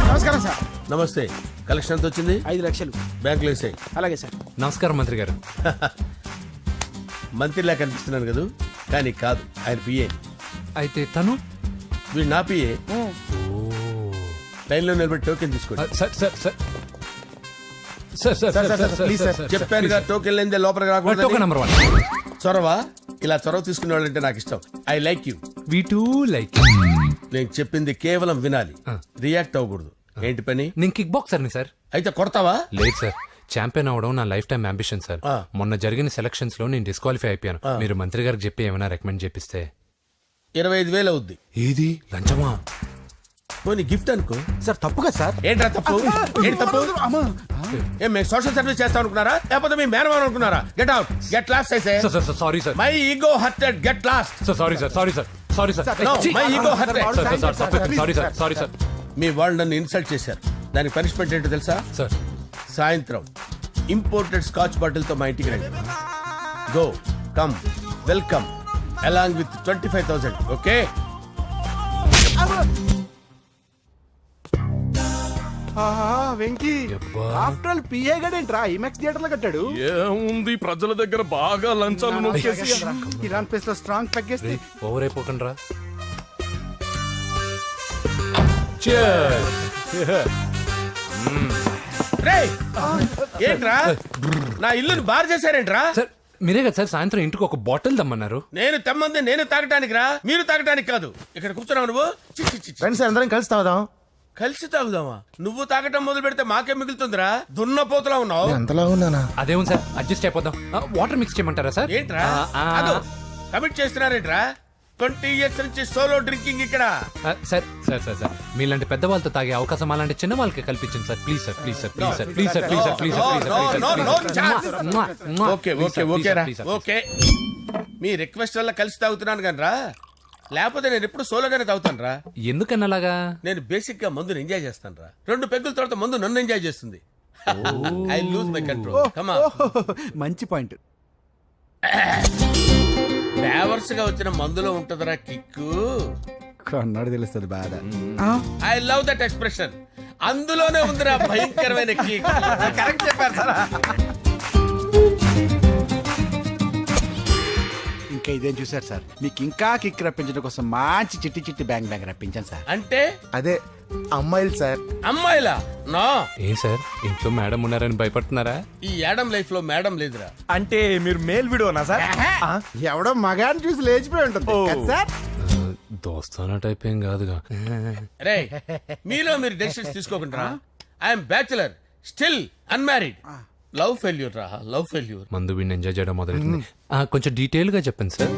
నమస్కారం సార్. నమస్తే. కలెక్షన్ ఎంత వచ్చింది? 5 లక్షలు. బ్యాంకులో వేసాయి. అలాగే సార్. నమస్కారం మంత్రి గారు. మంత్రిలా కనిపిస్తున్నాను కదా, కానీ కాదు, ఆయన పిఏ. అయితే తను వీడు నా పిఏ. లైన్లో నిలబడి టోకెన్ తీసుకోండి. చెప్పానుగా, టోకెన్ లేనిదే లోపలికి రాకూడదు. నెంబర్ 1 చొరవ. ఇలా చొరవ తీసుకునే వాళ్ళంటే నాకు ఇష్టం. I like you. We two like. నేను చెప్పింది కేవలం వినాలి, రియాక్ట్ అవ్వకూడదు. ఏంటి పని? నేను కిక్ బాక్సర్ని సార్. అయితే కొడతావా? లేదు సార్, ఛాంపియన్ అవడం నా లైఫ్ టైం అంబిషన్ సార్. మొన్న జరిగిన సెలక్షన్స్ లో నేను డిస్క్వాలిఫై అయిపోయాను. మీరు మంత్రి గారికి చెప్పి ఏమైనా రికమెండ్ చేపిస్తే. 25,000 అవుద్ది. ఏది లంచమా? పోనీ గిఫ్ట్ అనుకో. సార్ తప్పుగా సార్. ఏంట్రా తప్పు? ఏంటి తప్పు? ఏం మేము సోషల్ సర్వీస్ చేస్తాం అనుకున్నారా, లేకపోతే మీ మేనమాన్ అనుకున్నారా? Get out, get lost. అయితే sorry sir, my ego hurted, get lost. Sorry sir, sorry sir, sorry sir, my ego hurted. Sorry sir, sorry sir. మీ వాళ్ళు నన్ను ఇన్సల్ట్ చేశారు. దానికి పనిష్మెంట్ ఏంటో తెలుసా? సార్ సాయంత్రం ఇంపోర్టెడ్ స్కాచ్ బాటిల్ తో మా ఇంటికి రండి. Go, come, welcome along with 25,000. Okay? Venky after all PA గడేంట్రా ఇమెక్స్ థియేటర్ లో కట్టాడు. ఏముంది, ప్రజల దగ్గర బాగా లంచాలు నొక్కేసి ఇరాన్ ప్లేస్ లో స్ట్రాంగ్ తగ్గేస్తే ఓవర్ అయిపోకండి రా. రేయ్, ఏంట్రా నా ఇల్లుని బార్ చేశారేంట్రా? సార్ మీరే కదా సార్ సాయంత్రం ఇంటికి ఒక బాటిల్ దమ్మన్నారు. నేను తెమ్మంది నేను తాగటానికి రా, మీరు తాగటానికి కాదు. ఇక్కడ కూర్చున్నావు నువ్వు. ఫ్రెండ్స్ అందరం కలిసి తాగుదాం. కలిసి తాగుదామా? నువ్వు తాగటం మొదలు పెడితే మాకే మిగులుతుందిరా. దున్నపోతులా ఉన్నావు. ఎంతలా ఉన్నానా? అదేమో సార్, అడ్జస్ట్ అయిపోదాం. వాటర్ మిక్స్ చేయమంటారా సార్? ఏంట్రా కమిట్ చేస్తున్నారేంట్రా? 20 years నుంచి సోలో డ్రింకింగ్ ఇక్కడ. సార్ సార్ సార్ సార్ మీలాంటి పెద్ద వాళ్ళతో తాగే అవకాశం అలాంటి చిన్న వాళ్ళకి కల్పించండి sir. Please sir, please sir, please sir, please sir, please sir, please sir. Okay okay okay రా, ఓకే. మీ రిక్వెస్ట్ వల్ల కలిసి తాగుతున్నాను కానీ రా, లేకపోతే నేను ఎప్పుడు సోలోగానే తాగుతాను రా. ఎందుకన్నా అలాగా? నేను బేసిక్ గా మందుని ఎంజాయ్ చేస్తాను రా. 2 పెగ్గుల తర్వాత మందు నన్ను ఎంజాయ్ చేస్తుంది. I lose my control. Come on. మంచి పాయింట్. ఫ్లేవర్స్ గా వచ్చిన మందులో ఉంటదరా కిక్కు. కన్నాడు తెలుస్తుంది బాధ. I love that expression. అందులోనే ఉందిరా భయంకరమైన కిక్. కరెక్ట్ చెప్పారు సార్. ఇంకా ఇదేం చూసారు సార్, మీకు ఇంకా కిక్ రప్పించడం కోసం మంచి చిట్టి చిట్టి బ్యాంగ్ బ్యాంగ్ రప్పించాను సార్. అంటే అదే అమ్మాయిలు సార్. అమ్మాయిలా? నా ఏం సార్ ఇంట్లో మేడం ఉన్నారని భయపడుతున్నారా? ఈ యాడమ్ లైఫ్ లో మేడం లేదురా. అంటే మీరు మేల్ వీడియోనా సార్? ఎవడో మగాన్ని చూసి లేచిపోయి ఉంటుంది కదా సార్. దోస్తానా టైప్ ఏం కాదుగా. రే, మీలో మీరు డెసిషన్స్ తీసుకోకుండా. I'm bachelor, still unmarried. Love failure రా, లవ్ ఫెయిల్యూర్. మందు వీడిని ఎంజాయ్ చేయడం మొదలైంది. కొంచెం డీటెయిల్ గా చెప్పండి సార్.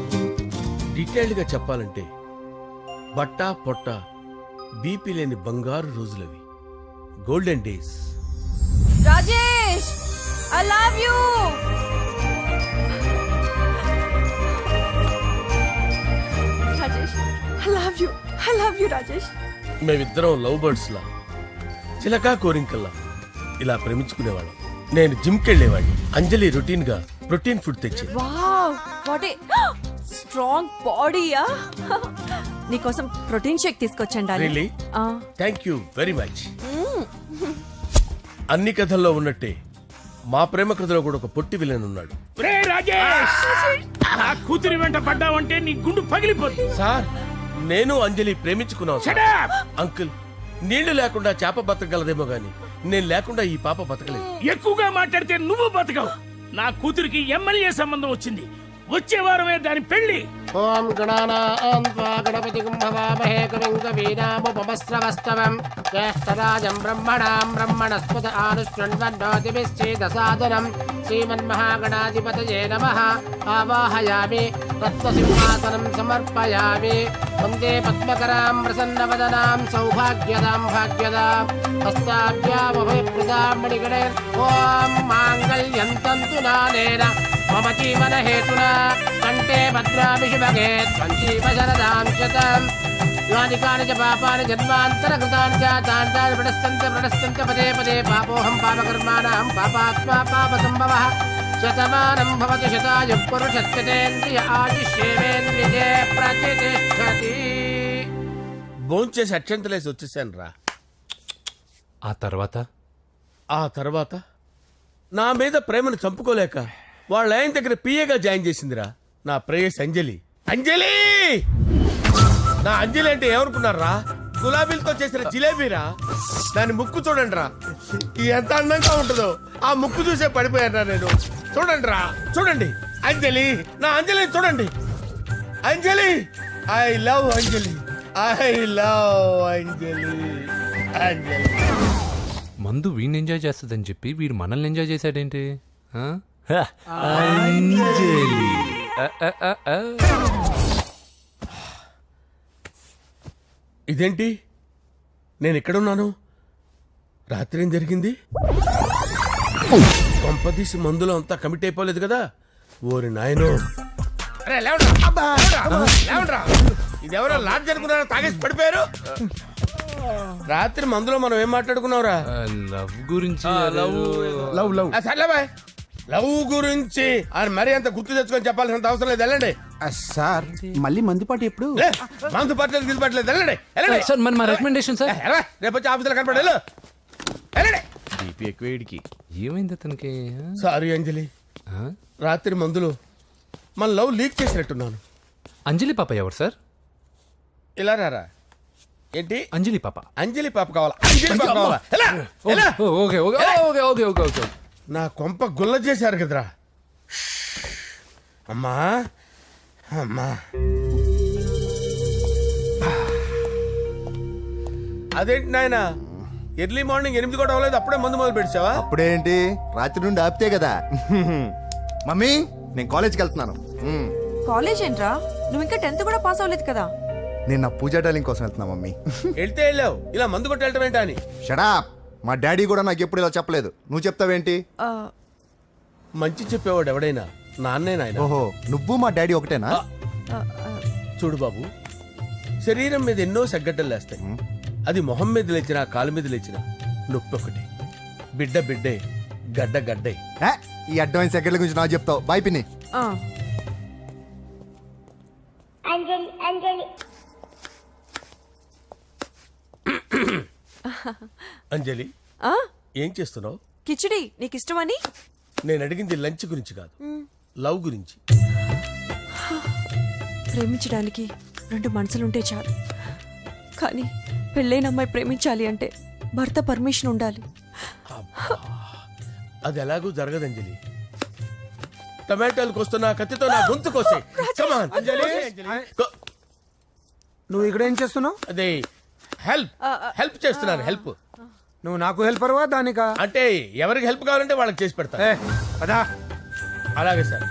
డీటెయిల్డ్ గా చెప్పాలంటే బట్టా పొట్ట బీపీ లేని బంగారు రోజులవి, golden days. Rajesh, I love you. Rajesh, I love you. I love you, Rajesh. మేమిద్దరం లవ్ బర్డ్స్ లా, చిలకా కోరింకల్లా ఇలా ప్రేమించుకునేవాళ్ళం. నేను జిమ్ కెళ్ళేవాడిని. అంజలి రొటీన్ గా ప్రోటీన్ ఫుడ్ తెచ్చి. వావ్, వాట్ ఏ స్ట్రాంగ్ బాడీయా. నీకోసం ప్రోటీన్ షేక్ తీసుకొచ్చండి. Really? Thank you very much. అన్ని కథల్లో ఉన్నట్టే మా ప్రేమ కథలో కూడా ఒక పొట్టి విలన్ ఉన్నాడు. కూతురి వెంట పడ్డావంటే నీ గుండు పగిలిపోతుంది. సార్, నేను అంజలి ప్రేమించుకున్నాను. అంకుల్, నీళ్లు లేకుండా చేప బతకగలదేమో గాని నేను లేకుండా ఈ పాప బతకలేదు. ఎక్కువగా మాట్లాడితే నువ్వు బతకవు. నా కూతురికి ఎమ్మెల్యే సంబంధం వచ్చింది. వచ్చే వారమే దాని పెళ్లి. ఓం గణపతి కుంభవామహే కవిం కవీనాముపమస్రవస్తవం జ్యేష్ఠరాజం బ్రహ్మణాం బ్రహ్మణస్పత ఆనుష్ణ్వన్నోతిభిశ్చేదసాదనం శ్రీమన్మహాగణాధిపతయే నమః. ఆవాహయామి తత్వసింహాసనం సమర్పయామి. వందే పద్మకరాం ప్రసన్నవదనాం సౌభాగ్యదాం భాగ్యదాం హస్తాభ్యామభయప్రదాం మణిగణే. ఓం మాంగళ్యం తంతు నానేన మమ జీవన హేతునా కంటే భద్రామి శుభగే త్వం జీవ శరదాం శతం. యాని కాని చ పాపాని జన్మాంతరకృతాని చ తాని ప్రణశ్యంత పదే పదే పాపోహం పాపకర్మాణం పాపాత్మా పాపసంభవః శతమానం భవతి శతాయుః పురుషస్యతేంద్రియ ఆయుష్యేవేంద్రియే ప్రతిష్టతి. భోంచేసి అక్షంతలేసి వచ్చేసాను రా. ఆ తర్వాత ఆ తర్వాత నా మీద ప్రేమను చంపుకోలేక వాళ్ళ ఆయన దగ్గర పిఏగా జాయిన్ చేసిందిరా నా ప్రేయస్ అంజలి. అంజలి నా అంజలి అంటే ఏమనుకున్నారా? గులాబీలతో చేసిన జిలేబీరా. దాని ముక్కు చూడండి రా, ఎంత అందంగా ఉంటుందో. ఆ ముక్కు చూసే పడిపోయాను నేను. చూడండి రా, చూడండి అంజలి, నా అంజలి చూడండి. Anjali, I love Anjali, I love Anjali. Anjali మందు వీడిని ఎంజాయ్ చేస్తుందని చెప్పి వీడు మనల్ని ఎంజాయ్ చేశాడేంటి? ఆ? అంజలి. ఆ. ఇదేంటి నేను ఎక్కడున్నాను? రాత్రి ఏం జరిగింది? కొంపదీసి మందులో అంతా కమిట్ అయిపోలేదు కదా? ఓరి నాయనో, ఇదెవరో లాడ్జ్ అనుకున్నారో తాగేసి పడిపోయారు. రాత్రి మందులో మనం ఏం మాట్లాడుకున్నావురా? లవ్ గురించి లవ్ లవ్ సర్లే బాయ్, లవ్ గురించి ఆయన మరీ అంత గుర్తు తెచ్చుకొని చెప్పాల్సినంత అవసరం లేదు. వెళ్ళండి. సార్ మళ్ళీ మందుపాటి ఎప్పుడు? లే, మందు పట్టలేదు గిల్లు పట్టలేదు. వెళ్ళండి, వెళ్ళండి. సార్ మరి మా రికమెండేషన్ సార్. రేపు వచ్చి ఆఫీసులో కనపడి వెళ్ళు. వెళ్ళండి. ఏమైంది అతనికి? సారీ అంజలి, ఆ? రాత్రి మందులో మన లవ్ లీక్ చేసినట్టున్నాను. అంజలి పాప ఎవరు సార్? ఇలా రారా. ఏంటి అంజలి పాప. అంజలి పాప కావాలా? అంజలి పాప కావాలా? ఎలా? ఎలా? Okay okay okay okay okay okay. నా కొంప గుల్ల చేశారు కదరా. అమ్మా అమ్మా, అదేంటి నాయన ఎర్లీ మార్నింగ్ 8 కూడా అవ్వలేదు, అప్పుడే మందు మొదలు పెడిచావా? అప్పుడేంటి, రాత్రి నుండి ఆపితే కదా. మమ్మీ నేను కాలేజ్కి వెళ్తున్నాను. కాలేజ్ ఏంట్రా, నువ్వు ఇంకా 10th కూడా పాస్ అవ్వలేదు కదా. నేను నా పూజా టాలింగ్ కోసం వెళ్తున్నా మమ్మీ. వెళ్తే వెళ్ళావు, ఇలా మందు కొట్టి వెళ్ళటం ఏంటా అని. షడా, మా డాడీ కూడా నాకు ఎప్పుడు ఇలా చెప్పలేదు. నువ్వు చెప్తావేంటి? ఆ, మంచి చెప్పేవాడు ఎవడైనా నాన్నే నాయన. ఓహో, నువ్వు మా డాడీ ఒకటేనా? ఆ, ఆ, చూడు బాబు, శరీరం మీద ఎన్నో సగ్గడ్డలు లేస్తాయి. అది మొహం మీద లేచినా కాలు మీద లేచినా నొప్పి ఒకటి. బిడ్డ బిడ్డే, గడ్డ గడ్డే. ఏ, ఈ అడ్వాన్స్ సెకండ్ల గురించి నాకు చెప్తావు. బాయ్ పిన్ని. ఆ. అంజలి, ఆ? ఏం చేస్తున్నావు? కిచిడి నీకు ఇష్టమని. నేను అడిగింది లంచ్ గురించి కాదు, లవ్ గురించి. ప్రేమించడానికి 2 మనసులుంటే చాలు, కానీ పెళ్ళైన అమ్మాయి ప్రేమించాలి అంటే భర్త పర్మిషన్ ఉండాలి. అది ఎలాగూ జరగదు అంజలి. టమాటాలు కోస్తున్నా కత్తితో నా గొంతు కోసే. Come on, అంజలి. నువ్వు ఇక్కడ ఏం చేస్తున్నావు? అదే హెల్ప్ చేస్తున్నాను. హెల్ప్ నువ్వు నాకు హెల్పర్వా దానికా? అంటే ఎవరికి హెల్ప్ కావాలంటే వాళ్ళకి చేసి పెడతా. పదా. అలాగే సార్.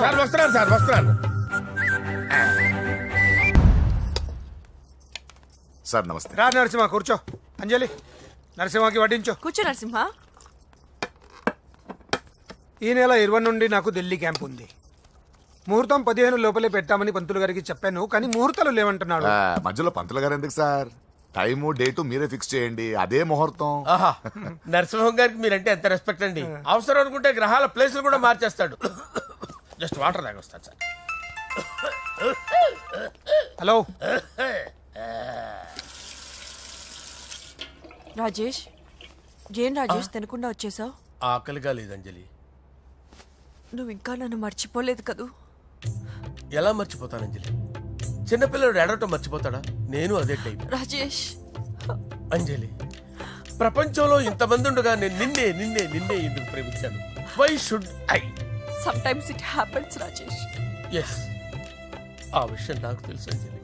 సార్ వస్తున్నాను, సార్ వస్తున్నాను. సార్ నమస్తే. రా నరసింహ, కూర్చో. అంజలి, నరసింహకి వడ్డించో. కూర్చో నరసింహ. ఈ నెల 20 నుండి నాకు ఢిల్లీ క్యాంప్ ఉంది. ముహూర్తం 15 లోపలే పెట్టామని పంతులు గారికి చెప్పాను, కానీ ముహూర్తాలు లేవంటున్నాడు. మధ్యలో పంతులు గారు ఎందుకు సార్? టైము డేటు మీరే ఫిక్స్ చేయండి, అదే ముహూర్తం. ఆహా, నరసింహం గారికి మీరంటే ఎంత రెస్పెక్ట్ అండి. అవసరం అనుకుంటే గ్రహాల ప్లేసులు కూడా మార్చేస్తాడు. జస్ట్ వాటర్ తాగొస్తాను సార్. హలో. రాజేష్, ఏం రాజేష్ తినకుండా వచ్చేసావు? ఆకలిగా లేదు అంజలి. నువ్వు ఇంకా నన్ను మర్చిపోలేదు కదూ? ఎలా మర్చిపోతాను అంజలి? చిన్నపిల్లడు ఏడవటం మర్చిపోతాడా? నేను అదే టైప్. రాజేష్, అంజలి, ప్రపంచంలో ఇంతమంది ఉండగా నేను నిన్నే నిన్నే నిన్నే ఎందుకు ప్రేమించాను? Why should I? sometimes it happens Rajesh. Yes, ఆ విషయం నాకు తెలుసు అంజలి.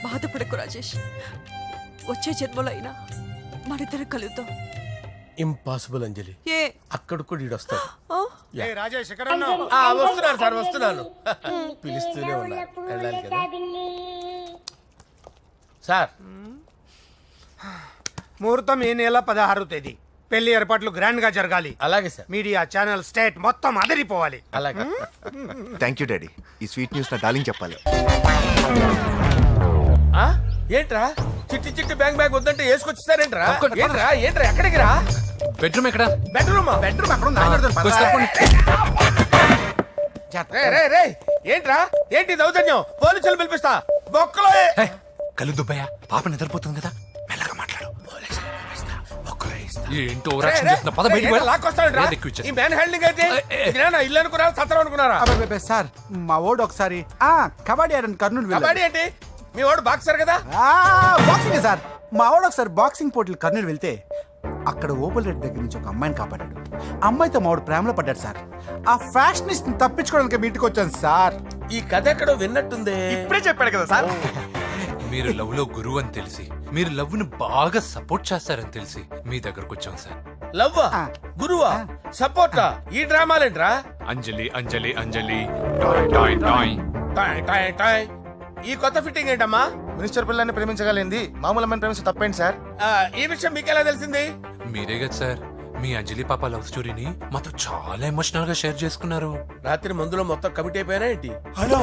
బాధపడకు రాజేష్, వచ్చే జన్మలో అయినా మనిద్దరం కలుద్దాం. ఇంపాసిబుల్ అంజలి. ఏ? అక్కడ కూడా ఈడొస్తాడు. ఆ? ఏ రాజేష్, ఎక్కడ ఉన్నావు? వస్తున్నాను సార్, వస్తున్నాను. పిలుస్తూనే ఉన్నారు, వెళ్ళాలి కదా సార్. ముహూర్తం ఈ నెల 16వ తేదీ. పెళ్లి ఏర్పాట్లు గ్రాండ్ గా జరగాలి. అలాగే సార్, మీడియా ఛానల్ స్టేట్ మొత్తం అదిరిపోవాలి. అలాగే. Thank you daddy. ఈ స్వీట్ న్యూస్ నా డార్లింగ్ చెప్పాలి. ఆ? ఏంట్రా చిట్టి చిట్టి బ్యాంక్ బ్యాగ్ వద్దంటే వేసుకొచ్చిస్తారేంట్రా? ఏంట్రా ఏంట్రా ఎక్కడికి రా? బెడ్రూమ్ ఎక్కడ? బెడ్రూమా? బెడ్రూమ్ అక్కడ ఉంది, ఆయన అడుగుతాను, పద. కొంచెం తప్పండి. రే రే రే ఏంట్రా ఏంటి దౌర్జన్యం? పోలీసులు పిలిపిస్తా. బొక్కలో హే, కళ్ళు దుబ్బయ్యా, పాప నిద్రపోతుంది కదా, మెల్లగా మాట్లాడు. ఏంటో ఓవరాక్షన్ చేస్తున్నా, పద బయటికి వెళ్ళు. లాక్కొస్తాడు ఏది ఎక్కువ ఇచ్చేస్తా. ఈ మ్యాన్ హ్యాండింగ్ అయితే ఇదేనా ఇల్లు అనుకున్నారా సత్రం అనుకున్నారా? అబ్బబ్బబ్బే, సార్ మా ఓడు ఒకసారి కబడ్డీ ఆడని కర్నూలు వెళ్ళాడు. కబడ్డీ ఏంటి? మీ వాడు బాక్సర్ కదా? Boxing sir. మా వాడు ఒకసారి బాక్సింగ్ పోటీలు కర్నూలు వెళ్తే అక్కడ ఓపెల్ రెడ్డి దగ్గర నుంచి ఒక అమ్మాయిని కాపాడాడు. అమ్మాయితో మా వాడు ప్రేమలో పడ్డాడు సార్. ఆ ఫ్యాషనిస్ట్ తప్పించుకోవడానికి మీ ఇంటికి వచ్చాను సార్. ఈ కథ ఎక్కడో విన్నట్టుంది. ఇప్పుడే చెప్పాడు కదా సార్. మీరు లవ్ లో గురువు అని తెలిసి, మీరు లవ్ ను బాగా సపోర్ట్ చేస్తారని తెలిసి మీ దగ్గరకు వచ్చాం సార్. లవ్వా? గురువా? సపోర్టా? ఈ డ్రామాలేంట్రా? Anjali Anjali Anjali toy toy toy. Toy toy toy. ఈ కొత్త ఫిట్టింగ్ ఏంటమ్మా? మినిస్టర్ పిల్లల్ని ప్రేమించగలిగింది మామూలు అమ్మని ప్రేమించి తప్పేంటి సార్? ఈ విషయం మీకెలా తెలిసింది? మీరే కదా సార్ మీ అంజలి పాప లవ్ స్టోరీని మాతో చాలా ఎమోషనల్ గా షేర్ చేసుకున్నారు. రాత్రి మందులో మొత్తం కమిటీ అయిపోయినా ఏంటి? హలో,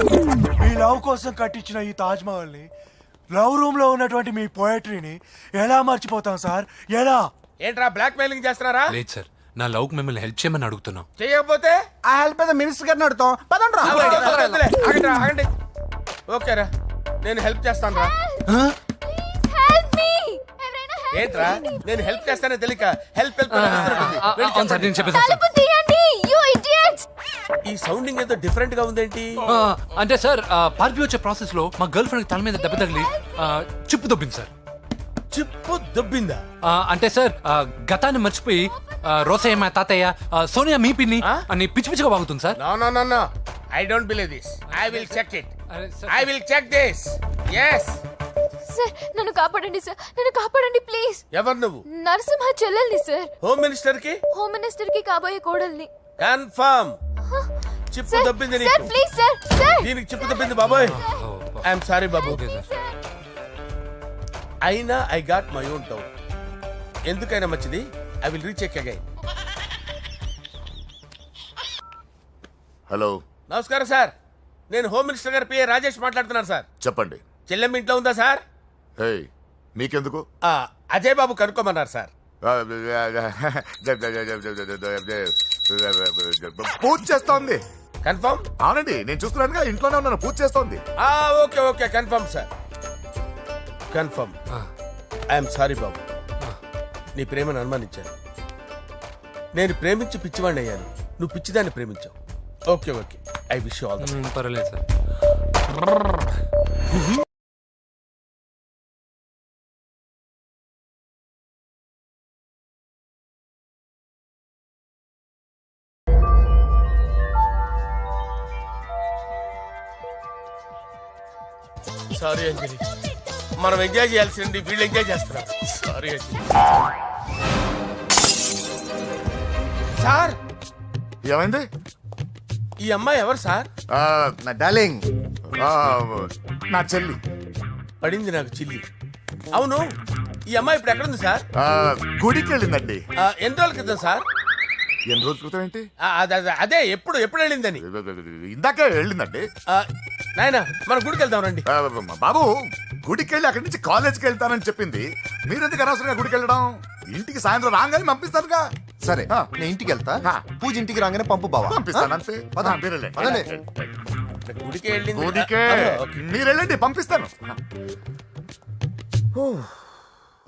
మీ లవ్ కోసం కట్టించిన ఈ తాజ్ మహల్ ని, లవ్ రూమ్ లో ఉన్నటువంటి మీ పోయట్రీని ఎలా మర్చిపోతాం సార్? ఎలా? ఏంట్రా బ్లాక్ మెయిలింగ్ చేస్తున్నారా? లేదు సార్, నా లవ్ కు మిమ్మల్ని హెల్ప్ చేయమని అడుగుతున్నాం. చేయకపోతే ఆ హెల్ప్ అయితే మినిస్టర్ గారిని అడుగుతాం. పదండి రా. వద్దులే, ఆగండి రా, ఆగండి. ఓకేరా, నేను హెల్ప్ చేస్తాను రా. ఏంట్రా నేను హెల్ప్ చేస్తానే తెలియక హెల్ప్ హెల్ప్ అని అరుస్తున్నట్టుంది. వెళ్ళి అవును సార్, చెప్పండి. నేను చెప్పేసాను సార్. ఈ సౌండింగ్ ఏదో డిఫరెంట్ గా ఉందేంటి? అంటే సార్ పార్టీ వచ్చే ప్రాసెస్ లో మా గర్ల్ ఫ్రెండ్ తల మీద దెబ్బ తగిలి చిప్పు దొబ్బింది సార్. చిప్పు దొబ్బిందా? అంటే సార్ గతాన్ని మర్చిపోయి రోసయ్య మా తాతయ్య సోనియా మీ పిన్ని అని పిచ్చి పిచ్చిగా వాగుతుంది sir. No no no no, I don't believe this. I will check it. అరే sir, I will check this. yes. Sir నన్ను కాపాడండి సార్, నన్ను కాపాడండి ప్లీజ్. ఎవరు నువ్వు? నరసింహ చెల్లెల్ని సార్, హోమ్ మినిస్టర్ కి హోమ్ మినిస్టర్ కి కాబోయే కోడల్ని. కన్ఫర్మ్ చిప్పు సార్ దొబ్బింది సార్ నీకు. ప్లీజ్ సార్, సార్ దీనికి చిప్పు దొబ్బింది బాబోయ్. ఐఎమ్ సారీ బాబు. Okay sir. అయినా I got my own doubt. ఎందుకైనా మంచిది, I will recheck again. Hello, నమస్కారం సార్, నేను హోమ్ మినిస్టర్ గారి పిఏ రాజేష్ మాట్లాడుతున్నాను సార్. చెప్పండి. చెల్లెమ్మ ఇంట్లో ఉందా సార్? హే, మీకెందుకు? అజయ్ బాబు కనుక్కోమన్నారు సార్. పూజ చేస్తోంది. కన్ఫర్మ్? అవునండి, నేను చూస్తున్నానుగా, ఇంట్లోనే ఉన్నాను, పూజ చేస్తోంది. Okay okay, confirm sir, confirm. I'm sorry బాబు, నీ ప్రేమను అనుమానించాను. నేను ప్రేమించి పిచ్చివాడిని అయ్యాను, నువ్వు పిచ్చిదాన్ని ప్రేమించావు. Okay okay, I wish all the best. పర్వాలేదు సార్. సారీ అంజలి, మనం ఎంజాయ్ చేయాల్సింది వీళ్ళు ఎంజాయ్ చేస్తున్నారు. సారీ అంజలి. సార్, ఏమైంది? ఈ అమ్మాయి ఎవరు సార్? నా డార్లింగ్. ఆ, నా చెల్లి. పడింది నాకు చిల్లి. అవును, ఈ అమ్మాయి ఇప్పుడు ఎక్కడుంది సార్? గుడికి వెళ్ళిందండి. ఎన్ని రోజుల క్రితం సార్? ఎన్ని రోజుల క్రితం ఏంటి? అదే ఎప్పుడు ఎప్పుడు వెళ్ళిందని. ఇందాకే వెళ్ళిందండి. నాయనా, మన గుడికి వెళ్దాం రండి. బాబు, గుడికి వెళ్ళి అక్కడి నుంచి కాలేజ్కి వెళ్తానని చెప్పింది. మీరెందుకు అనవసరంగా గుడికి వెళ్ళడం? ఇంటికి సాయంత్రం రాగానే పంపిస్తారుగా. సరే, నేను ఇంటికి వెళ్తా. పూజ ఇంటికి రాగానే పంపు బావా. పంపిస్తాను అంతే. పద. మీరు వెళ్ళండి. పదండి. గుడికి వెళ్ళింది. గుడికే. ఓకే. మీరు వెళ్ళండి, పంపిస్తాను.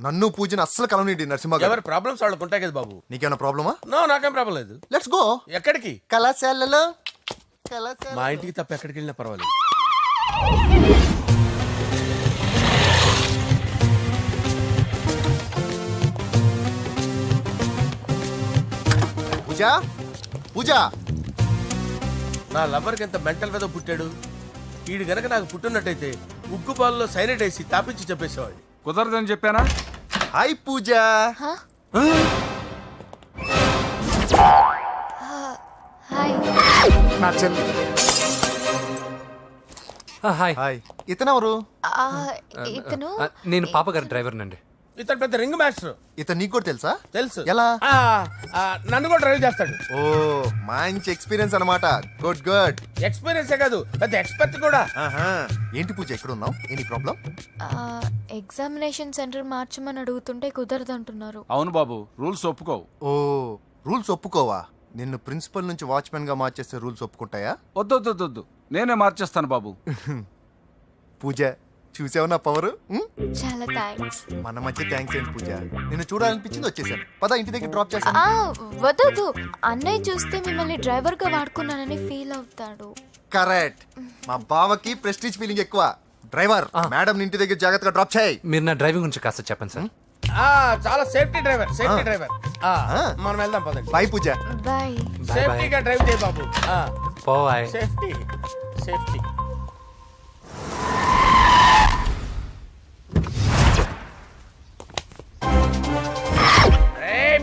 నన్ను పూజని అస్సలు కలవనీయండి నరసింహ గారు. ఎవరి ప్రాబ్లమ్స్ వాళ్ళకు ఉంటాయి కదా బాబు. నీకేమైనా ప్రాబ్లమా? నో, నాకేం ప్రాబ్లం లేదు. Let's go. ఎక్కడికి? కళాశాలలో. మా ఇంటికి తప్ప ఎక్కడికి వెళ్ళినా పర్వాలేదు. పూజ, పూజ. నా లవర్కి ఎంత మెంటల్ మీద పుట్టాడు. వీడు గనక నాకు పుట్టినట్టయితే ఉగ్గు పాలలో సైనైడ్ వేసి తాపించి చెప్పేసేవాడిని. కుదరదని చెప్పానా? హాయ్ పూజ. హాయ్. నా చెల్లి. హాయ్. హాయ్. ఇతనెవరు? ఇతను నేను పాప గారి డ్రైవర్ నండి. ఇతను పెద్ద రింగ్ మాస్టర్. ఇతను నీకు కూడా తెలుసా? తెలుసు. ఎలా? నన్ను కూడా డ్రైవ్ చేస్తాడు. ఓ మంచి ఎక్స్పీరియన్స్ అన్నమాట. Good good. ఎక్స్పీరియన్సే కాదు, పెద్ద ఎక్స్పర్ట్ కూడా. ఏంటి పూజ ఎక్కడ ఉన్నావు? Any problem? ఎగ్జామినేషన్ సెంటర్ మార్చమని అడుగుతుంటే కుదరదంటున్నారు. అవును బాబు, రూల్స్ ఒప్పుకోవు. ఓ రూల్స్ ఒప్పుకోవా? నిన్ను ప్రిన్సిపల్ నుంచి వాచ్మెన్ గా మార్చేస్తే రూల్స్ ఒప్పుకుంటాయా? వద్దు, నేనే మార్చేస్తాను బాబు. పూజ చూసావు నా పవర్? చాలా థ్యాంక్స్. మన మధ్య థ్యాంక్స్ ఏంటి పూజ, నిన్ను చూడాలనిపించింది వచ్చేసాను. పద ఇంటి దగ్గర డ్రాప్ చేస్తాను. వద్దు, అన్నయ్య చూస్తే మిమ్మల్ని డ్రైవర్ గా వాడుకున్నానని ఫీల్ అవుతాడు. కరెక్ట్. మా బావకి ప్రెస్టీజ్ ఫీలింగ్ ఎక్కువ. డ్రైవర్ మేడం ఇంటి దగ్గర జాగ్రత్తగా డ్రాప్ చేయి. మీరు నా డ్రైవింగ్ గురించి కాస్త చెప్పండి సార్. చాలా సేఫ్టీ డ్రైవర్. మనం వెళ్దాం పదండి. బాయ్ పూజ. బాయ్. సేఫ్టీగా డ్రైవ్ చేయి బాబు. పోవాయ్. సేఫ్టీ.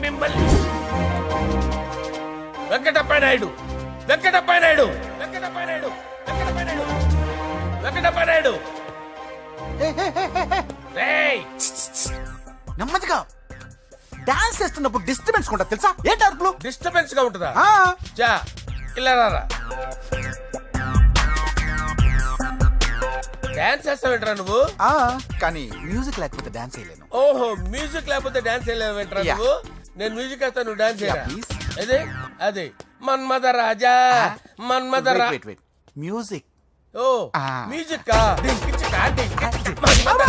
మిమ్మల్ని వెంకటప్ప నాయుడు. నెమ్మదిగా డాన్స్ చేస్తున్నప్పుడు డిస్టర్బెన్స్ కూడా తెలుసా? ఏంటి అరుపులు? డిస్టర్బెన్స్ గా ఉంటుందా? జా ఇలా రారా. డాన్స్ చేస్తావేంట్రా నువ్వు? కానీ మ్యూజిక్ లేకపోతే డాన్స్ చేయలేను. ఓహో, మ్యూజిక్ లేకపోతే డాన్స్ చేయలేవేంట్రా నువ్వు? నేను మ్యూజిక్ వేస్తా, నువ్వు డాన్స్ చేయరా? అదే మన్మద రాజా. మ్యూజిక్. ఓ మ్యూజిక్ కా? మన్మద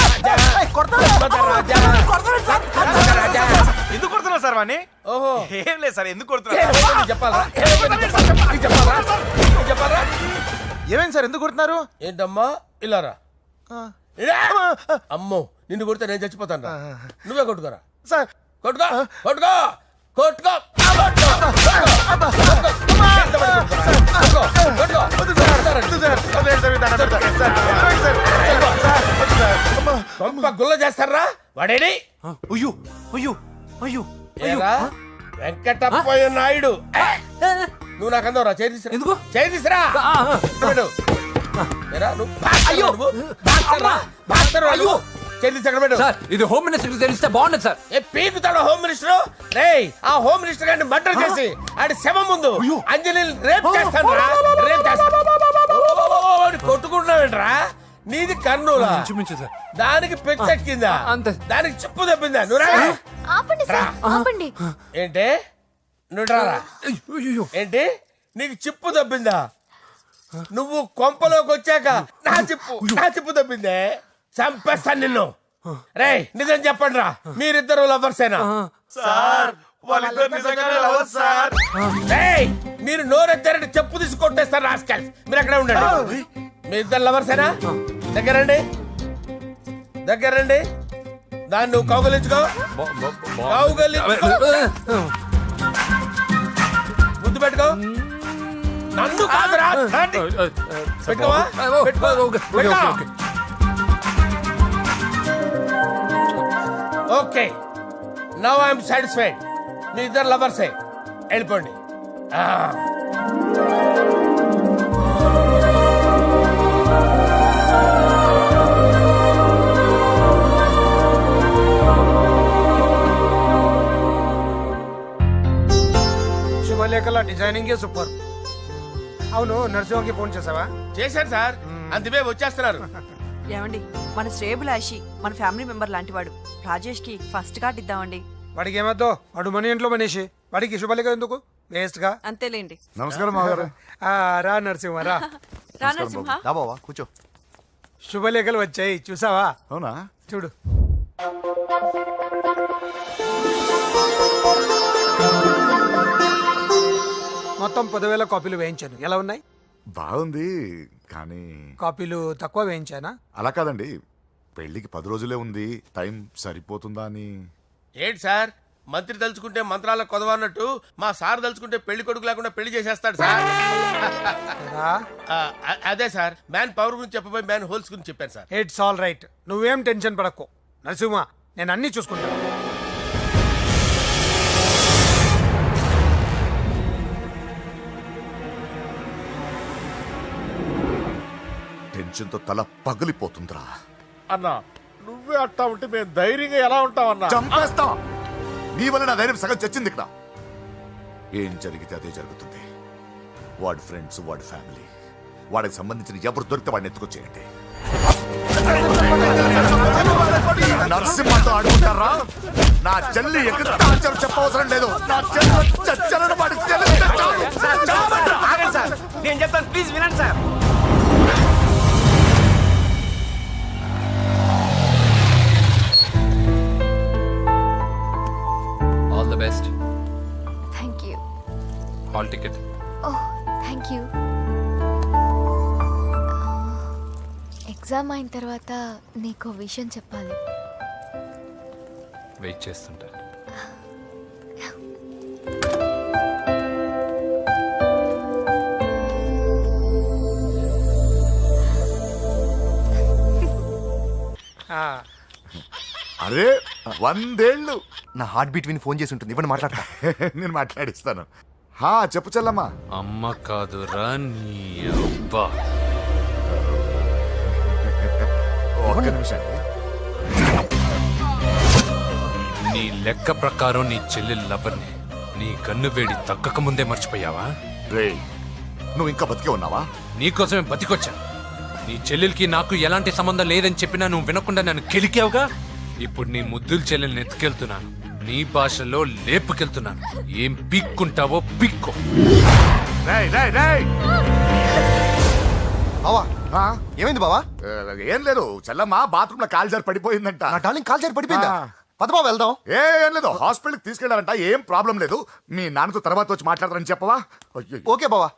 రాజా. ఎందుకు కొడుతున్నా సార్ వాణ్ణి? ఓహో, ఏం లేదు సార్, ఎందుకు కొడుతున్నా? చెప్పాలా? ఏమైంది సార్, ఎందుకు కొడుతున్నారు? ఏంటమ్మా ఇలా రా. అమ్మో, నిన్ను కొడితే నేను చచ్చిపోతాను. నువ్వే కొట్టుకోరా. సార్ కొట్టుకో. గుల్ల చేస్తారా వాడేడి? వెంకటప్ప నాయుడు. నువ్వు నాకు అందవరా? చేయి తీసురా. ఇది హోమ్ మినిస్టర్ తెలిస్తే బాగుండదు సార్. పీకుతాడు home minister. రేయ్, ఆ హోమ్ మినిస్టర్ గారిని మర్డర్ చేసి ఆడి శవం ముందు అంజలి రేప్ చేస్తాను. కొట్టుకుంటున్నావేంట్రా? నీది కర్నూలా? దానికి పెచ్చెక్కిందా? దానికి చిప్పు తప్పిందా? ఆపండి. ఏంటి నువ్వు రారా? ఏంటి నీకు చిప్పు తప్పిందా? నువ్వు కొంపలోకి వచ్చాక నా చిప్పు తప్పిందే. చంపేస్తాను నిన్ను. రేయ్, నిజం చెప్పండి రా, మీరిద్దరు లవర్సేనా? మీరు నోరెత్తారంటే చెప్పు తీసి కొట్టేస్తారు రాస్కల్స్. మీరు అక్కడే ఉండండి. మీ ఇద్దరు లవర్సేనా? దగ్గరండి. దాన్ని నువ్వు కౌగలించుకో. ముద్దు పెట్టుకో. నన్ను కాదురా. పెట్టుకోవా? Okay, now I'm satisfied. మీ ఇద్దరు లవర్సే, వెళ్ళిపోండి. శుభలేఖల డిజైనింగ్ సూపర్. అవును, నరసింహకి ఫోన్ చేసావా? చేశాను సార్, అందువే వచ్చేస్తున్నారు. ఏమండి, మన శ్రేయబులాషి మన ఫ్యామిలీ మెంబర్ లాంటి వాడు. రాజేష్ కి ఫస్ట్ కార్డ్ ఇద్దామండి. వాడికి ఏమద్దో, వాడు మన ఇంట్లో మనిషి. వాడికి శుభలేఖ ఎందుకు? వేస్ట్ గా. అంతేలేండి. నమస్కారం మామగారు. రా నరసింహ రా. రా నరసింహ. బావా కూర్చో. శుభలేఖలు వచ్చాయి, చూసావా? అవునా? చూడు. మొత్తం 10,000 కాపీలు వేయించాను. ఎలా ఉన్నాయి? బాగుంది, కానీ కాపీలు తక్కువ వేయించానా? అలా కాదండి, పెళ్లికి 10 రోజులే ఉంది, టైం సరిపోతుందా అని. ఏంటి సార్, మంత్రి తలుచుకుంటే మంత్రాలకు కొదవన్నట్టు మా సార్ తలుచుకుంటే పెళ్లి కొడుకు లేకుండా పెళ్లి చేసేస్తాడు సార్. అదే సార్, మ్యాన్ పవర్ గురించి చెప్పబోయి మ్యాన్ హోల్స్ గురించి చెప్పాను సార్. ఇట్స్ ఆల్ రైట్, నువ్వేం టెన్షన్ పడకు నరసింహ, నేను అన్ని చూసుకుంటాను. టెన్షన్తో తల పగిలిపోతుందిరా. అన్నా, నువ్వు నువ్వే అట్టా ఉంటే మేము ధైర్యంగా ఎలా ఉంటామన్నా? చంపేస్తాం. నీ వల్ల నా ధైర్యం సగం చచ్చింది ఇక్కడ. ఏం జరిగితే అదే జరుగుతుంది. వాడి ఫ్రెండ్స్, వాడి ఫ్యామిలీ, వాడికి సంబంధించిన ఎవరు దొరికితే వాడిని ఎత్తుకొచ్చేయండి. నరసింహతో ఆడుకుంటారా? నా చెల్లి ఎక్కడ టార్చర్ చెప్పవసరం లేదు. నా చెల్లి చచ్చలను వాడి నేను చెప్తాను, ప్లీజ్ వినండి sir. All the best. Thank you. Hall ticket. Oh thank you. Exam అయిన తర్వాత నీకు విషయం చెప్పాలి. వెయిట్ చేస్తుంటా. అరే 100 ఏళ్ళు. నా హార్ట్ బీట్ విని ఫోన్ చేసి ఉంటుంది. ఇవ్వండి మాట్లాడతా. నేను మాట్లాడిస్తాను. చెప్పు చెల్లమ్మా. అమ్మ కాదురా నీ అబ్బా. ఒక్క నిమిషం. నీ లెక్క ప్రకారం నీ చెల్లెలు లవర్ని నీ కన్ను వేడి తగ్గక ముందే మర్చిపోయావా? రే, నువ్వు ఇంకా బతికే ఉన్నావా? నీకోసమే బతికొచ్చా. నీ చెల్లెలకి నాకు ఎలాంటి సంబంధం లేదని చెప్పినా నువ్వు వినకుండా నన్ను కెలికావుగా. ఇప్పుడు నీ ముద్దుల చెల్లెల్ని ఎత్తుకెళ్తున్నాను. నీ భాషలో లేపుకెళ్తున్నాను. ఏం పిక్కుంటావో పిక్కో. రేయ్ రేయ్ రేయ్. బావా ఏమైంది బావా? ఏం లేదు, చెల్లమ్మ బాత్రూమ్ లో కాల్ జారి పడిపోయిందంట. నా డార్లింగ్ కాల్ చేరి పడిపోయిందా? పద బావ వెళ్దాం. ఏం లేదు, హాస్పిటల్కి తీసుకెళ్లారంట. ఏం ప్రాబ్లం లేదు. మీ నాన్నతో తర్వాత వచ్చి మాట్లాడతారని చెప్పవా? అయ్యో. ఓకే బావా.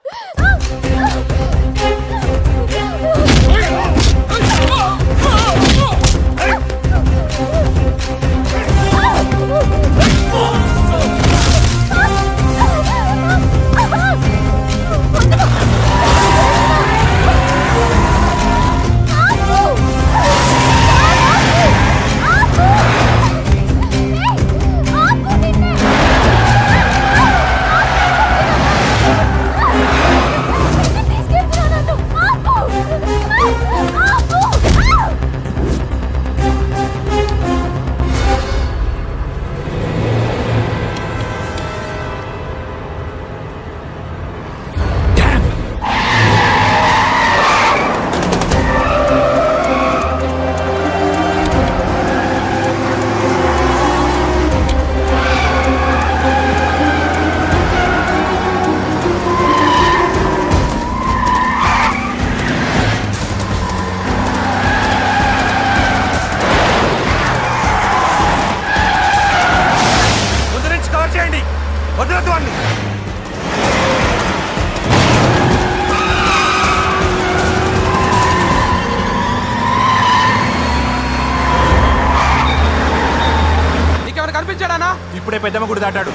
నీకేమైనా కనిపించాడానా? ఇప్పుడే పెద్దమ్మ గుడి దాటాడు.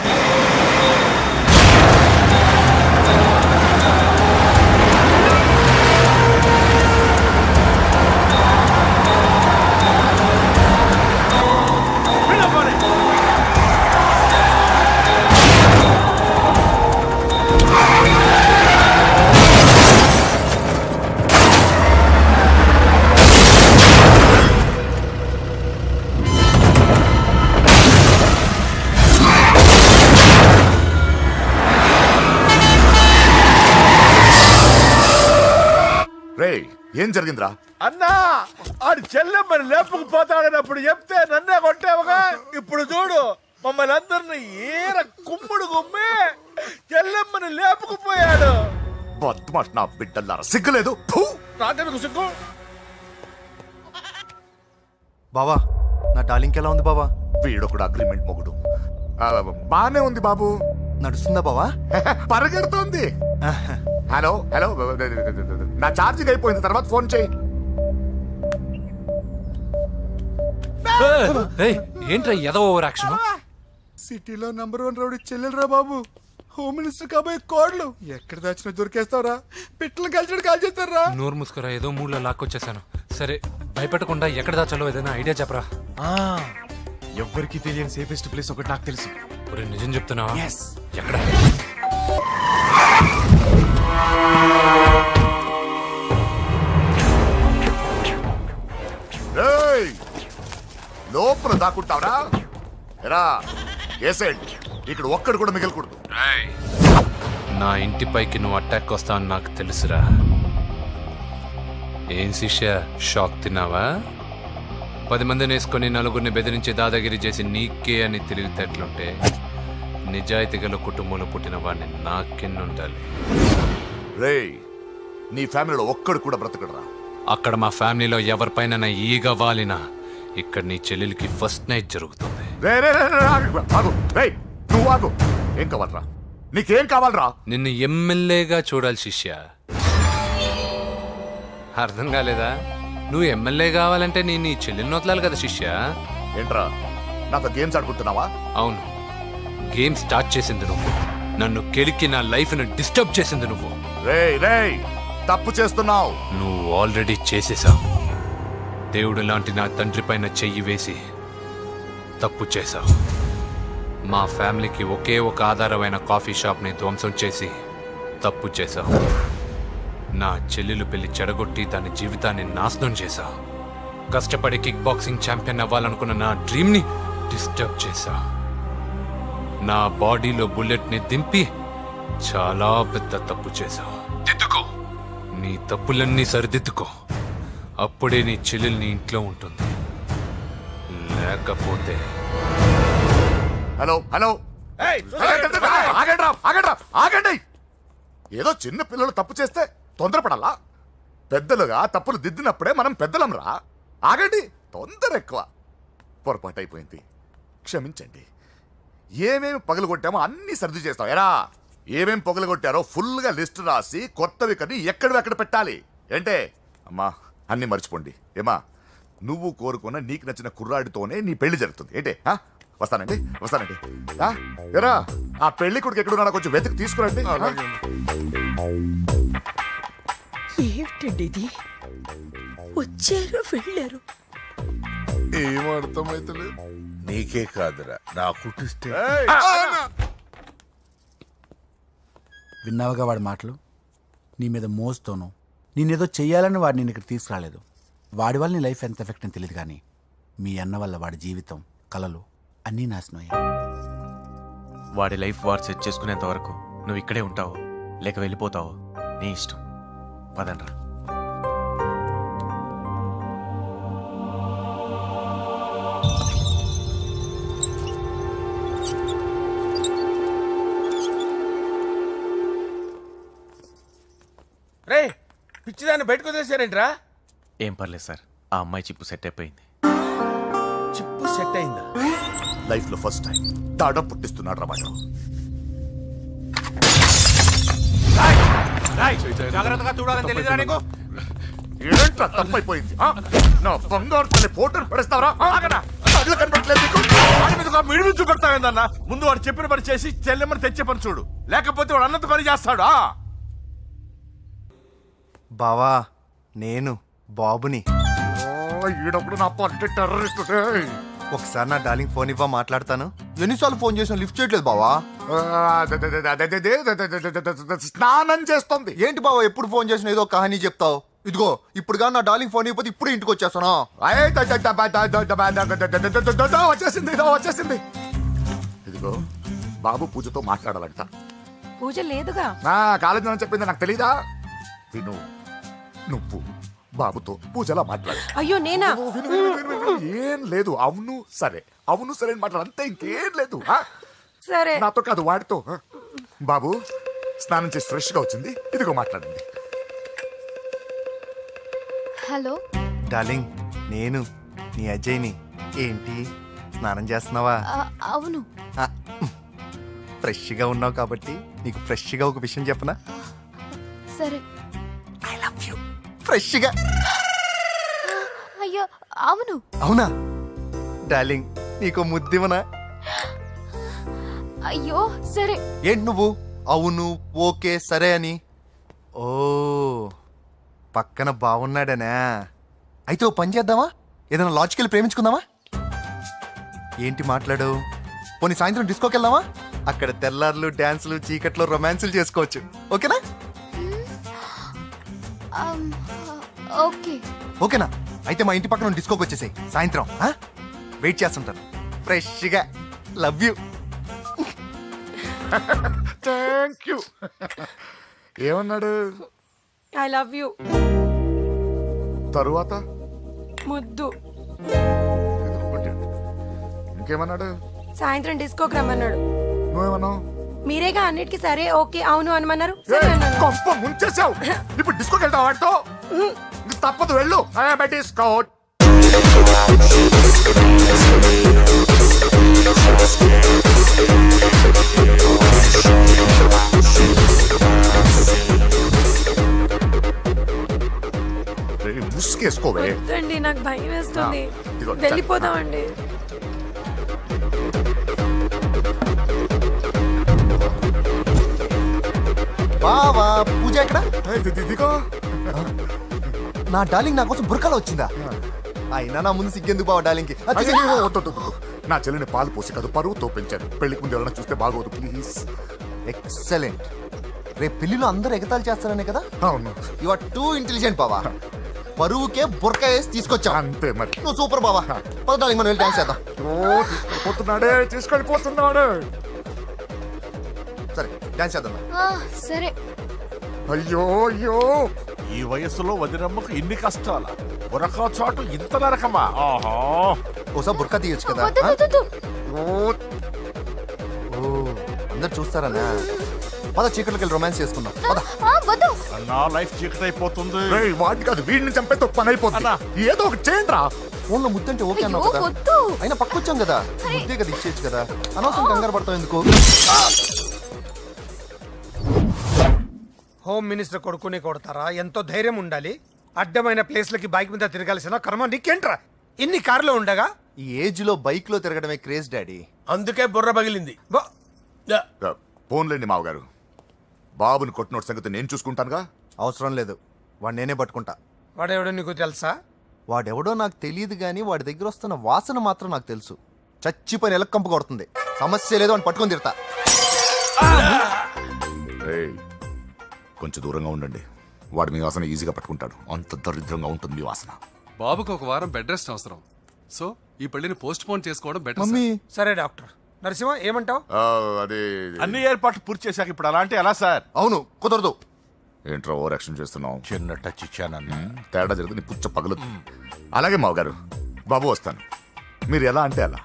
ఏం జరిగిందిరా? అన్నా, ఆడి చెల్లెమ్మని లేపుకుపోతాడనప్పుడు చెప్తే నన్నే కొట్టావుగా. ఇప్పుడు చూడు, మమ్మల్ని అందరిని ఏర కుమ్ముడు గుమ్మి చెల్లెమ్మని లేపుకుపోయాడు. బద్మాష్ నా బిడ్డల్లారా, సిగ్గులేదు? నాకెందుకు సిగ్గు? బావా నా డార్లింగ్ ఎలా ఉంది బావా? వీడొకడు అగ్రిమెంట్ మొగుడు. బానే ఉంది బాబు. నడుస్తుందా బావా? పరిగెడుతోంది. హలో హలో, నా ఛార్జింగ్ అయిపోయింది, తర్వాత ఫోన్ చేయి. ఏంట్రా ఏదో ఓవర్ యాక్షన్? సిటీలో #1 రౌడీ చెల్లెలరా బాబు. హోమ్ మినిస్టర్ కాబోయే కోడ్లు ఎక్కడ దాచినా దొరికేస్తావరా? పిట్టలు కలిసి కాల్ చేస్తారా? నోరు ముసుకురా, ఏదో మూడ్లో లాక్కొచ్చేసాను. సరే, భయపెట్టకుండా ఎక్కడ దాచాలో ఏదైనా ఐడియా చెప్పరా. ఎవ్వరికి తెలియని సేఫెస్ట్ ప్లేస్ ఒకటి నాకు తెలుసు. ఒరే, నిజం చెప్తున్నావా? ఎక్కడ? లోపల దాక్కుంటావురా ఎరా ఏసేయండి ఇక్కడ ఒక్కడు కూడా మిగలకూడదు. నా ఇంటిపైకి నువ్వు అటాక్ వస్తావని నాకు తెలుసురా. ఏం శిష్య షాక్ తిన్నావా? 10 మందిని వేసుకొని నలుగురిని బెదిరించి దాదాగిరి చేసి నీకే అని తెలివితేటలుంటే నిజాయితీ గల కుటుంబంలో పుట్టిన వాడిని నాకెన్నుండాలి. రేయ్ నీ ఫ్యామిలీలో ఒక్కడు కూడా బ్రతకడరా. అక్కడ మా ఫ్యామిలీలో ఎవరిపైన ఈగ వాలినా ఇక్కడ నీ చెల్లెలికి ఫస్ట్ నైట్ జరుగుతుంది. రే రే రే రే, ఆగు, ఆగు. రేయ్ నువ్వు ఆగు. ఏం కావాలరా? నీకేం కావాలరా? నిన్ను ఎమ్మెల్యేగా చూడాలి శిష్య. అర్థం కాలేదా? నువ్వు ఎమ్మెల్యే కావాలంటే నేను నీ చెల్లెల్ని వదలాలి కదా శిష్య. ఏంట్రా నాతో గేమ్స్ ఆడుకుంటున్నావా? అవును, గేమ్ స్టార్ట్ చేసింది నువ్వు. నన్ను కెలికి నా లైఫ్ను డిస్టర్బ్ చేసింది నువ్వు. రేయ్ రేయ్ తప్పు చేస్తున్నావు. నువ్వు ఆల్రెడీ చేసేసావు. దేవుడు లాంటి నా తండ్రి పైన చెయ్యి వేసి తప్పు చేశావు. మా ఫ్యామిలీకి ఒకే ఒక ఆధారమైన కాఫీ షాప్ని ధ్వంసం చేసి తప్పు చేశావు. నా చెల్లెలు పెళ్లి చెడగొట్టి దాని జీవితాన్ని నాశనం చేశావు. కష్టపడి కిక్ బాక్సింగ్ ఛాంపియన్ అవ్వాలనుకున్న నా డ్రీమ్ని డిస్టర్బ్ చేశావు. నా బాడీలో బుల్లెట్ని దింపి చాలా పెద్ద తప్పు చేశావు. దిద్దుకో, నీ తప్పులన్నీ సరిదిద్దుకో. అప్పుడే నీ చెల్లెలు నీ ఇంట్లో ఉంటుంది. లేకపోతే హలో హలో ఆగండి ఆగండి ఆగండి. ఏదో చిన్న పిల్లలు తప్పు చేస్తే తొందరపడాలా? పెద్దలుగా తప్పులు దిద్దినప్పుడే మనం పెద్దలంరా. ఆగండి, తొందర ఎక్కువ. పొరపాటు అయిపోయింది, క్షమించండి. ఏమేమి పగలగొట్టామో అన్ని సర్ది చేస్తాం. ఎరా ఏమేం పగలగొట్టారో ఫుల్గా లిస్ట్ రాసి కొత్తవి కని ఎక్కడివి అక్కడ పెట్టాలి. ఏంటే అమ్మా అన్ని మర్చిపోండి. ఏమా నువ్వు కోరుకున్న నీకు నచ్చిన కుర్రాడితోనే నీ పెళ్లి జరుగుతుంది. ఏంటే వస్తానండి వస్తానండి. ఎరా ఆ పెళ్లి కొడుకు ఎక్కడున్నా కొంచెం వెతికి తీసుకురండి. ఏమిటండి ఇది? వచ్చారు వెళ్ళారు. ఏం అర్థమైతలేదు. నీకే కాదురా నా కుట్టిస్తే. విన్నావుగా వాడి మాటలు. నీ మీద మోస్తోనూ నేనేదో చెయ్యాలని వాడు నేను ఇక్కడ తీసుకురాలేదు. వాడి వల్ల నీ లైఫ్ ఎంత ఎఫెక్ట్ అని తెలియదు, కానీ మీ అన్న వల్ల వాడి జీవితం కలలు అన్నీ నాశనం అయ్యాయి. వాడి లైఫ్ వాడు సెట్ చేసుకునేంత వరకు నువ్వు ఇక్కడే ఉంటావు, లేక వెళ్ళిపోతావు, నీ ఇష్టం. పదండ్రా. రే పిచ్చిదాన్ని బయటకు వదిలేశారేంట్రా? ఏం పర్లేదు సార్, ఆ అమ్మాయి చిప్పు సెట్ అయిపోయింది. చిప్పు సెట్ అయిందా? లైఫ్ లో ఫస్ట్ టైం తాడ పుట్టిస్తున్నాడు రా వాడు. జాగ్రత్తగా చూడాలని తెలియదురా నీకు? ఏంట్రా తప్పైపోయింది? నా బంగారు తల్లి ఫోటోని పడేస్తావరా? కళ్ళు కనపడట్లేదు నీకు? వాడి మీద మిడిమి చూపెడతావేందన్న? ముందు వాడు చెప్పిన పని చేసి చెల్లెమ్మని తెచ్చే పని చూడు, లేకపోతే వాడు అన్నంత పని చేస్తాడు. బావా నేను బాబుని. ఈడప్పుడు నా పట్టి టెర్రరిస్ట్. ఒకసారి నా డార్లింగ్ ఫోన్ ఇవ్వ, మాట్లాడతాను. ఎన్నిసార్లు ఫోన్ చేసిన లిఫ్ట్ చేయట్లేదు బావా. స్నానం చేస్తుంది. ఏంటి బావా ఎప్పుడు ఫోన్ చేసిన ఏదో కహానీ చెప్తావు? ఇదిగో ఇప్పుడు నా డార్లింగ్ ఫోన్ ఇవ్వకపోతే ఇప్పుడు ఇంటికి వచ్చేస్తాను. వచ్చేసింది వచ్చేసింది. ఇదిగో బాబు పూజతో మాట్లాడాలంట. పూజ లేదుగా. కాలేజీ అని చెప్పింది నాకు తెలీదా? విను, నువ్వు బాబుతో పూజలా మాట్లాడు. అయ్యో నేనా? ఏం లేదు. అవును సరే, అవును సరే అని మాట్లాడు, అంతే, ఇంకేం లేదు. సరే నాతో కాదు వాడితో. బాబు స్నానం చేసి ఫ్రెష్ గా వచ్చింది, ఇదిగో మాట్లాడండి. హలో డార్లింగ్ నేను నీ అజయ్ని. ఏంటి స్నానం చేస్తున్నావా? అవును. ఫ్రెష్గా ఉన్నావు కాబట్టి నీకు ఫ్రెష్గా ఒక విషయం చెప్పనా? సరే. I love you. ఫ్రెష్గా. అయ్యో అవును. అవునా డార్లింగ్, నీకు ముద్దివనా? అయ్యో సరే. ఏంటి నువ్వు అవును ఓకే సరే అని? ఓ పక్కన బాగున్నాడనా? అయితే ఓ పని చేద్దామా? ఏదైనా లాజికల్ ప్రేమించుకుందామా? ఏంటి మాట్లాడు? పోనీ సాయంత్రం డిస్కోకి వెళ్దామా? అక్కడ తెల్లార్లు డాన్సులు చీకట్లో రొమాన్సులు చేసుకోవచ్చు. ఓకేనా? ఓకే. ఓకేనా? అయితే మా ఇంటి పక్కన డిస్కోకి వచ్చేసాయి సాయంత్రం. వెయిట్ చేస్తుంటాను ఫ్రెష్గా. Love you. Thank you. ఏమన్నాడు ఐ లవ్ యూ. తరువాత? ముద్దు. ఇంకేమన్నాడు? సాయంత్రం డిస్కోకి రమ్మన్నాడు. నువ్వేమన్నావు? మీరేగా అన్నిటికీ సరే ఓకే అవును అనమన్నారు. కొంప ముంచేసావు. ఇప్పుడు డిస్కోకి వెళ్తావు వాటితో? తప్పదు, వెళ్ళు. డిస్కో. ముసుకేసుకోవే. వద్దండి, నాకు భయం వేస్తుంది. ఇదిగో, వెళ్ళిపోదామండి. బావా పూజ ఎక్కడ? ఇదిగో. నా డార్లింగ్ నా కోసం బుర్కాలో వచ్చిందా? అయినా నా ముందు సిగ్గెందుకు బావా డార్లింగ్కి? అయ్యో, వద్దు, వద్దు, వద్దు. నా చెల్లిని పాలు పోసి కాదు పరువుతో పెంచాను. పెళ్లికి ముందు ఎవరైనా చూస్తే బాగోదు ప్లీజ్. ఎక్సలెంట్. రేపు పెళ్లిలో అందరూ ఎగతాళి చేస్తారనే కదా? అవును, యు ఆర్ టూ ఇంటెలిజెంట్ బావా. పరువుకే బుర్కా వేసి తీసుకొచ్చా. అంతే మరి. నువ్వు సూపర్ బావా. పద డార్లింగ్, మనం వెళ్ళి డాన్స్ చేద్దాం. తీసుకెళ్ళిపోతున్నాడే, తీసుకెళ్ళిపోతున్నాడు. సరే డాన్స్ చేద్దాం. సరే. అయ్యో అయ్యో, ఈ వయస్సులో వదినమ్మకు ఇన్ని కష్టాల బురకా చాటు ఇంత నరకమా? ఆహా, ఓసారి బుర్కా తీయొచ్చు కదా? వద్దు, వద్దు, వద్దు. ఓ, అందరు చూస్తారనా? పద చీకట్లోకి వెళ్ళి రొమాన్స్ చేసుకుందాం. పద. వద్దు. నా లైఫ్ చీకటి అయిపోతుంది. రేయ్, వాటి కాదు, వీడిని చంపేతో పని అయిపోతుంది. ఏదో ఒకటి చేయండి రా. ఫోన్ లో ముద్దంటే ఓకే అన్నావు అయ్యో, కదా? వద్దు. అయినా పక్కొచ్చాం కదా, ముద్దే కదా ఇచ్చేయచ్చు కదా. అనవసరం కంగారు పడతావు ఎందుకు? హోమ్ మినిస్టర్ కొడుకునే కొడతారా? ఎంతో ధైర్యం ఉండాలి. అడ్డమైన ప్లేస్లకి బైక్ మీద తిరగాల్సిన కర్మ నీకేంట్రా? ఇన్ని కార్లో ఉండగా ఈ ఏజ్ లో బైక్ లో తిరగడమే క్రేజ్ డాడీ. అందుకే బుర్ర పగిలింది. బా- యా. ఫోన్లేండి మావగారు. బాబుని కొట్టినోటి సంగతి నేను చూసుకుంటానుగా. అవసరం లేదు, వాడు నేనే పట్టుకుంటా. వాడెవడో నీకు తెలుసా? వాడెవడో నాకు తెలియదు కానీ వాడి దగ్గర వస్తున్న వాసన మాత్రం నాకు తెలుసు. చచ్చిపోయిన ఎలక కంపు కొడుతుంది. సమస్య లేదు, అని పట్టుకొని తిడతా. రేయ్, కొంచెం దూరంగా ఉండండి. వాడు మీ వాసన ఈజీగా పట్టుకుంటాడు. అంత దరిద్రంగా ఉంటుంది మీ వాసన. బాబుకి ఒక వారం బెడ్ రెస్ట్ అవసరం. సో ఈ పెళ్లిని పోస్ట్ పోన్ చేసుకోవడం బెటర్. మమ్మీ సరే డాక్టర్. నరసింహ ఏమంటావు? అదే అన్ని ఏర్పాట్లు పూర్తి చేశాక ఇప్పుడు అలాంటి ఎలా సార్? అవును, కుదరదు. ఏంట్రా ఓవర్ యాక్షన్ చేస్తున్నావు? చిన్న టచ్ ఇచ్చానన్నా. తేడా జరిగితే నీ పుచ్చ పగలు. అలాగే మావగారు, బాబు వస్తాను. మీరు ఎలా అంటే అలా.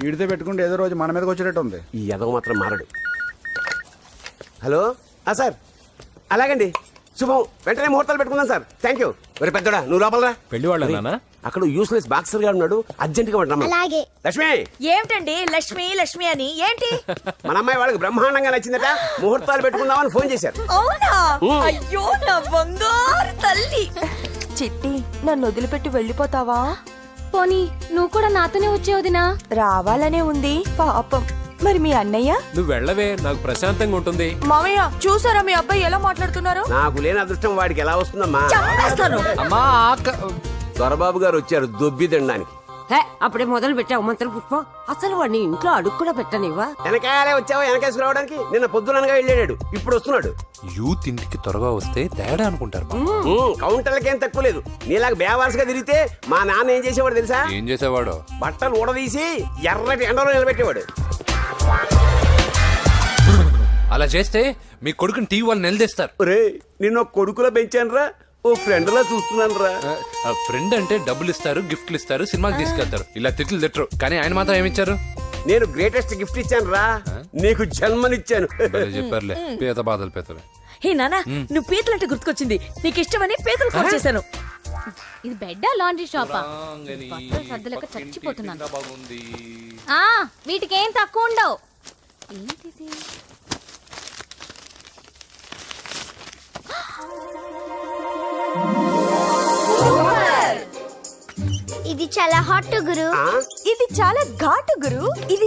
ఈడితే పెట్టుకుంటే ఏదో రోజు మన మీదకి వచ్చేటట్టు ఉంది. ఈ ఎదవ మాత్రం మారడు. హలో సార్, అలాగండి, శుభం. వెంటనే ముహూర్తాలు పెట్టుకుందాం సార్. Thank you. మరి పెద్దోడా నువ్వు లోపలరా. పెళ్లి వాళ్ళ అక్కడ యూస్లెస్ బాక్సర్ గా ఉన్నాడు, అర్జెంట్ గా రమ్మను. అలాగే. లక్ష్మి, ఏమిటండి లక్ష్మి లక్ష్మి అని? ఏంటి? మన అమ్మాయి వాళ్ళకి బ్రహ్మాండంగా నచ్చిందట, ముహూర్తాలు పెట్టుకుందామని ఫోన్ చేశారు. అవునా? అయ్యో నా బంగారు తల్లి. చిట్టి, నన్ను వదిలిపెట్టి వెళ్ళిపోతావా? పోనీ నువ్వు కూడా నాతోనే వచ్చేవదినా? రావాలనే ఉంది పాపం. మరి మీ అన్నయ్య? నువ్వు వెళ్ళవే, నాకు ప్రశాంతంగా ఉంటుంది. మామయ్య చూసారా మీ అబ్బాయి ఎలా మాట్లాడుతున్నారు? నాకు లేని అదృష్టం వాడికి ఎలా వస్తుందమ్మా? చంపేస్తాను. అమ్మా దొరబాబు గారు వచ్చారు దొబ్బి తినడానికి. అప్పుడే మొదలు పెట్టావు మంత్ర పుష్పం. అసలు వాడిని ఇంట్లో అడుగు కూడా పెట్టనివ్వా? వెనకాలే వచ్చావా? వెనకేసుకు రావడానికి నిన్న పొద్దుననగా వెళ్ళాడు, ఇప్పుడు వస్తున్నాడు. యూత్ ఇంటికి త్వరగా వస్తే తేడా అనుకుంటారు. కౌంటర్లకేం తక్కువ లేదు. నీలాగా బేవారసుగా తిరిగితే మా నాన్న ఏం చేసేవాడు తెలుసా? ఏం చేసేవాడు? బట్టలు ఊడదీసి ఎర్రటి ఎండలో నిలబెట్టేవాడు. అలా చేస్తే మీ కొడుకుని టీవీ వాళ్ళు నిలదీస్తారు. ఒరే, నిన్న కొడుకులో పెంచాను రా, ఓ ఫ్రెండ్ లా చూస్తున్నాను రా. ఫ్రెండ్ అంటే డబ్బులు ఇస్తారు, గిఫ్ట్లు ఇస్తారు, సినిమాకి తీసుకెళ్తారు. ఇలా తిట్లు తిట్టరు. కానీ ఆయన మాత్రం ఏమిచ్చారు? నేను గ్రేటెస్ట్ గిఫ్ట్ ఇచ్చాను రా, నీకు జన్మనిచ్చాను. చెప్పారులే, పీత బాధలు పీతలు. హే నానా, నువ్వు పీతలంటే గుర్తుకొచ్చింది. నీకు ఇష్టమని పీతలు కాల్ చేశాను. ఇది బెడ్డా లాండ్రీ షాపా? బట్టలు సర్దలేక చచ్చిపోతున్నాను. వీటికేం తక్కువ ఉండవు. ఏంటిది? ఇది చాలా హాట్ గురు. ఇది చాలా ఘాటు గురు. ఇది